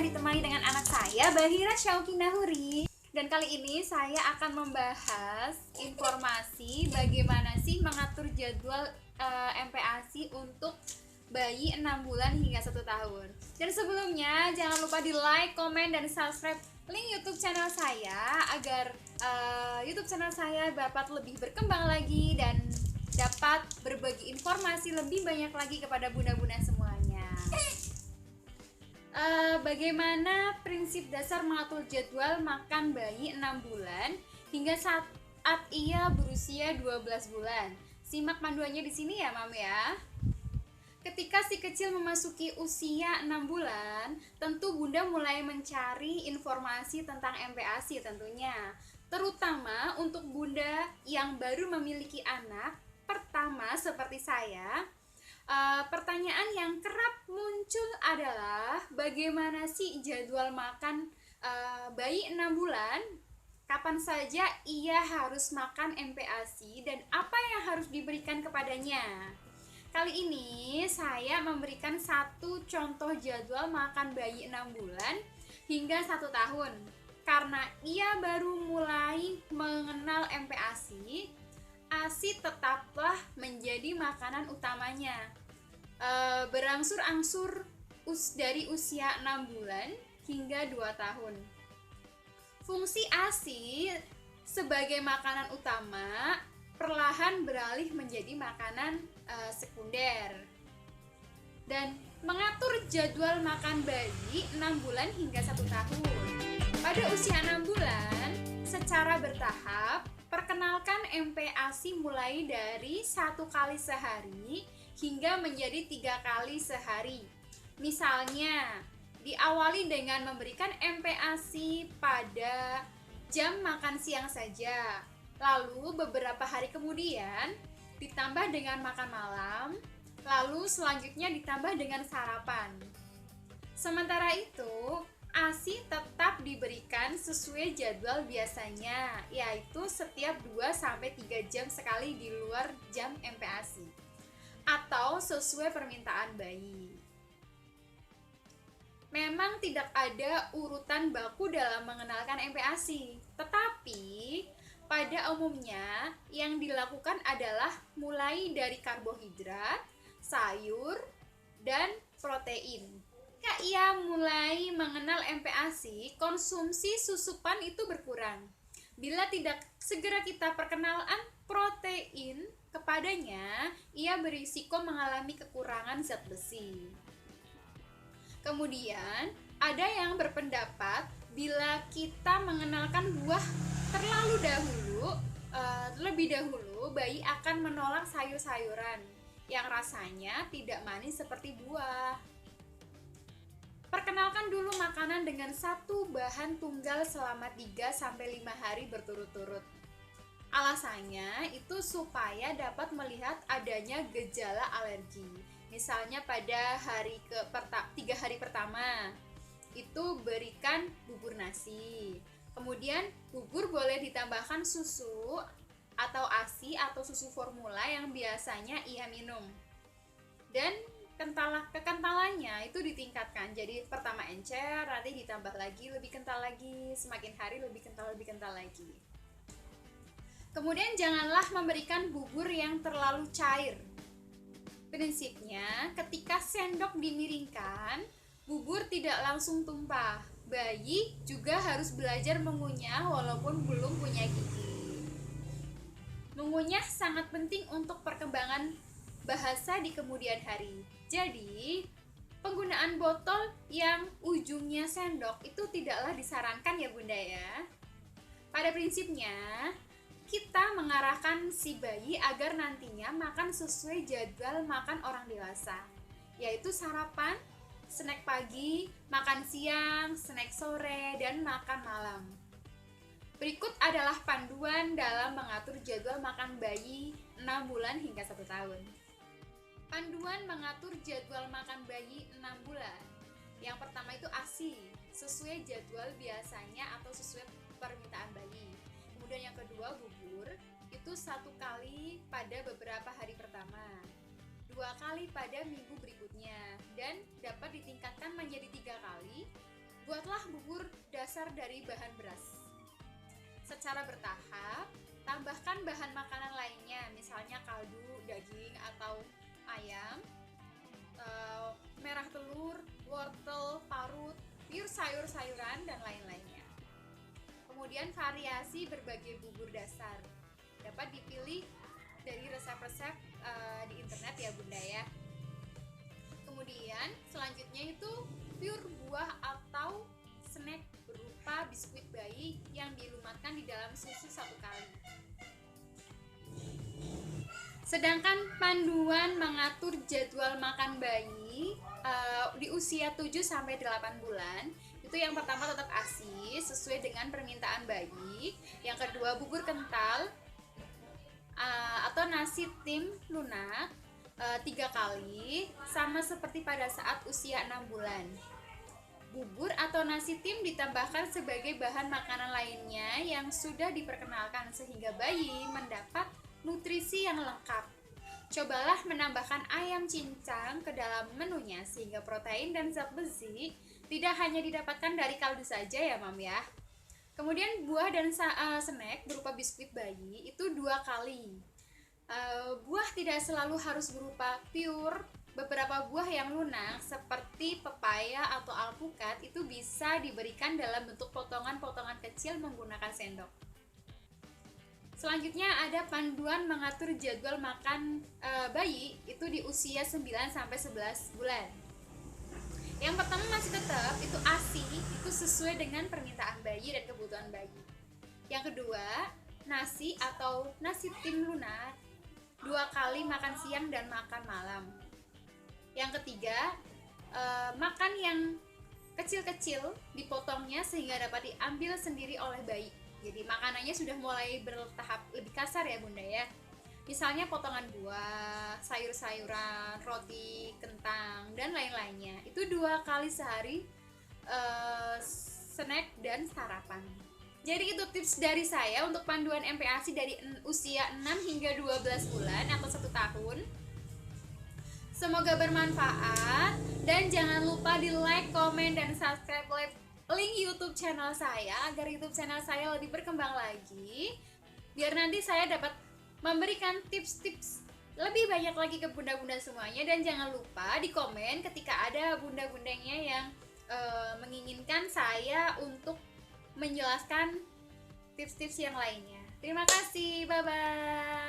saya ditemani dengan anak saya, Bahira Syauki Nahuri. Dan kali ini saya akan membahas informasi bagaimana sih mengatur jadwal MPASI untuk bayi 6 bulan hingga 1 tahun. Dan sebelumnya jangan lupa di like, komen, dan subscribe link YouTube channel saya agar YouTube channel saya dapat lebih berkembang lagi dan dapat berbagi informasi lebih banyak lagi kepada bunda-bunda semuanya. Bagaimana prinsip dasar mengatur jadwal makan bayi 6 bulan hingga saat ia berusia 12 bulan. Simak panduannya di sini ya, Mam ya. Ketika si kecil memasuki usia 6 bulan, tentu Bunda mulai mencari informasi tentang MPASI tentunya. Terutama untuk Bunda yang baru memiliki anak pertama seperti saya. Pertanyaan yang kerap muncul adalah bagaimana sih jadwal makan bayi 6 bulan? Kapan saja ia harus makan MPASI dan apa yang harus diberikan kepadanya? Kali ini saya memberikan satu contoh jadwal makan bayi 6 bulan hingga 1 tahun. Karena ia baru mulai mengenal MPASI, ASI tetaplah menjadi makanan utamanya. Berangsur-angsur dari usia 6 bulan hingga 2 tahun. Fungsi ASI sebagai makanan utama perlahan beralih menjadi makanan sekunder. Dan mengatur jadwal makan bayi 6 bulan hingga 1 tahun. Pada usia 6 bulan, secara bertahap, perkenalkan MPASI mulai dari 1 kali sehari hingga menjadi 3 kali sehari. Misalnya, diawali dengan memberikan MPASI pada jam makan siang saja. Lalu beberapa hari kemudian ditambah dengan makan malam, lalu selanjutnya ditambah dengan sarapan. Sementara itu, ASI tetap diberikan sesuai jadwal biasanya, yaitu setiap 2-3 jam sekali di luar jam MPASI atau sesuai permintaan bayi. Memang tidak ada urutan baku dalam mengenalkan MPASI, tetapi pada umumnya yang dilakukan adalah mulai dari karbohidrat, sayur, dan protein. Ketika ia mulai mengenal MPASI, konsumsi susupan itu berkurang. Bila tidak segera kita perkenalkan protein kepadanya, ia berisiko mengalami kekurangan zat besi. Kemudian, ada yang berpendapat bila kita mengenalkan buah lebih dahulu, bayi akan menolak sayur-sayuran yang rasanya tidak manis seperti buah. Perkenalkan dulu makanan dengan satu bahan tunggal selama 3-5 hari berturut-turut. Alasannya itu supaya dapat melihat adanya gejala alergi. Misalnya pada 3 hari pertama itu berikan bubur nasi. Kemudian bubur boleh ditambahkan susu atau ASI atau susu formula yang biasanya ia minum. Dan kekentalannya itu ditingkatkan. Jadi pertama encer, nanti ditambah lagi lebih kental lagi, semakin hari lebih kental lagi. Kemudian janganlah memberikan bubur yang terlalu cair. Prinsipnya, ketika sendok dimiringkan, bubur tidak langsung tumpah. Bayi juga harus belajar mengunyah walaupun belum punya gigi. Mengunyah sangat penting untuk perkembangan bahasa di kemudian hari. Jadi, penggunaan botol yang ujungnya sendok itu tidaklah disarankan ya Bunda ya. Pada prinsipnya, kita mengarahkan si bayi agar nantinya makan sesuai jadwal makan orang dewasa, yaitu sarapan, snack pagi, makan siang, snack sore, dan makan malam. Berikut adalah panduan dalam mengatur jadwal makan bayi 6 bulan hingga 1 tahun. Panduan mengatur jadwal makan bayi 6 bulan. Yang pertama itu ASI, sesuai jadwal biasanya atau sesuai permintaan bayi. Kemudian yang kedua bubur, itu 1 kali pada beberapa hari pertama, 2 kali pada minggu berikutnya, dan dapat ditingkatkan menjadi 3 kali Buatlah bubur dasar dari bahan beras. Secara bertahap, tambahkan bahan makanan lainnya, misalnya kaldu, daging atau ayam, merah telur, wortel, parut, pur sayur-sayuran, dan lain-lainnya. Kemudian variasi berbagai bubur dasar dapat dipilih dari resep-resep di internet ya Bunda ya. Kemudian selanjutnya itu pur buah atau snack berupa biskuit bayi yang dilumatkan di dalam susu 1 kali. Sedangkan panduan mengatur jadwal makan bayi di usia 7-8 bulan itu yang pertama tetap ASI sesuai dengan permintaan bayi, yang kedua bubur kental atau nasi tim lunak 3 kali, sama seperti pada saat usia 6 bulan. Bubur atau nasi tim ditambahkan sebagai bahan makanan lainnya yang sudah diperkenalkan sehingga bayi mendapat nutrisi yang lengkap. Cobalah menambahkan ayam cincang ke dalam menunya sehingga protein dan zat besi tidak hanya didapatkan dari kaldu saja ya Mam ya. Kemudian buah dan snack berupa biskuit bayi itu 2 kali. Buah tidak selalu harus berupa pure. Beberapa buah yang lunak seperti pepaya atau alpukat itu bisa diberikan dalam bentuk potongan-potongan kecil menggunakan sendok. Selanjutnya ada panduan mengatur jadwal makan bayi itu di usia 9-11 bulan. Yang pertama masih tetap itu ASI, itu sesuai dengan permintaan bayi dan kebutuhan bayi. Yang kedua, nasi atau nasi tim lunak 2 kali makan siang dan makan malam. Yang ketiga, makan yang kecil-kecil dipotongnya sehingga dapat diambil sendiri oleh bayi. Jadi makanannya sudah mulai bertahap lebih kasar ya Bunda ya. Misalnya potongan buah, sayur-sayuran, roti, kentang, dan lain-lainnya. Itu 2 kali sehari snack dan sarapan. Jadi itu tips dari saya untuk panduan MPASI dari usia 6 hingga 12 bulan atau 1 tahun. Semoga bermanfaat dan jangan lupa di like, komen, dan subscribe link YouTube channel saya agar YouTube channel saya lebih berkembang lagi. Biar nanti saya dapat memberikan tips-tips lebih banyak lagi ke bunda-bunda semuanya. Dan jangan lupa di komen ketika ada bunda-bundanya yang menginginkan saya untuk menjelaskan tips-tips yang lainnya. Terima kasih, bye-bye.